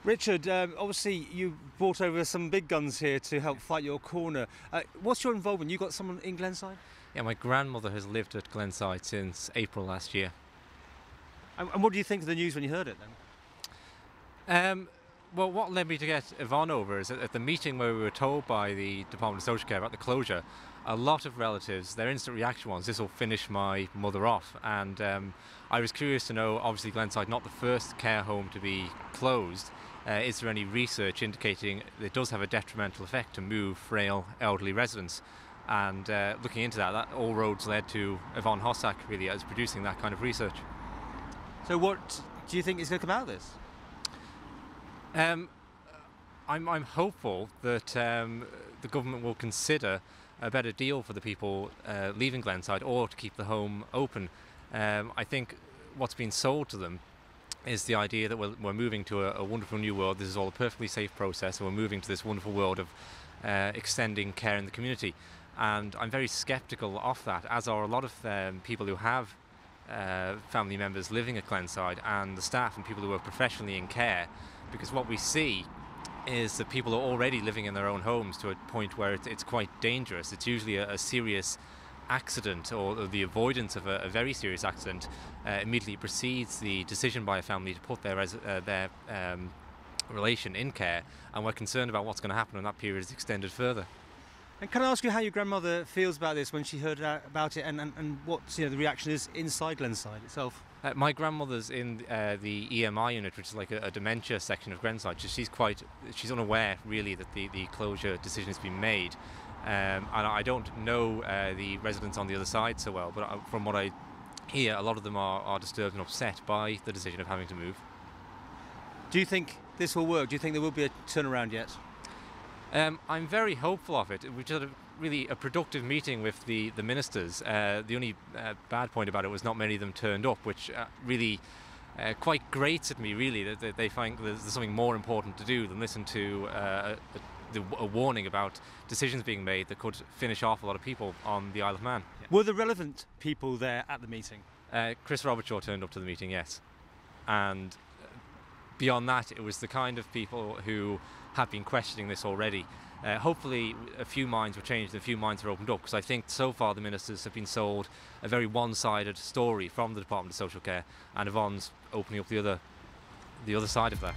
Richard, obviously you brought over some big guns here to help fight your corner. What's your involvement? You got someone in Glenside? Yeah, my grandmother has lived at Glenside since April last year. And what do you think of the news when you heard it then? Well, what led me to get Yvonne over is that at the meeting where we were told by the Department of Social Care about the closure, a lot of relatives, their instant reaction was, this will finish my mother off. And I was curious to know, obviously Glenside, not the first care home to be closed. Is there any research indicating it does have a detrimental effect to move frail elderly residents? And looking into that, all roads led to Yvonne Hossack really as producing that kind of research. So what do you think is going to come out of this? I'm hopeful that the government will consider a better deal for the people leaving Glenside, or to keep the home open. I think what's been sold to them is the idea that we're moving to a wonderful new world. This is all a perfectly safe process, and we're moving to this wonderful world of extending care in the community. And I'm very sceptical of that, as are a lot of people who have family members living at Glenside, and the staff and people who work professionally in care, because what we see is that people are already living in their own homes to a point where it's quite dangerous. It's usually a serious accident, or the avoidance of a very serious accident immediately precedes the decision by a family to put their relation in care, and we're concerned about what's going to happen when that period is extended further. And can I ask you how your grandmother feels about this when she heard about it, and what the reaction is inside Glenside itself? My grandmother's in the EMI unit, which is like a dementia section of Glenside. So she's unaware really that the closure decision has been made. And I don't know the residents on the other side so well, but from what I hear, a lot of them are disturbed and upset by the decision of having to move. Do you think this will work? Do you think there will be a turnaround yet? I'm very hopeful of it. We've had a productive meeting with the ministers. The only bad point about it was not many of them turned up, which really quite grates at me, really, that they find there's something more important to do than listen to a warning about decisions being made that could finish off a lot of people on the Isle of Man. Yeah. Were the relevant people there at the meeting? Chris Robertshaw turned up to the meeting, yes. And beyond that, it was the kind of people who have been questioning this already. Hopefully a few minds were changed and a few minds were opened up, because I think so far the ministers have been sold a very one-sided story from the Department of Social Care, and Yvonne's opening up the other side of that.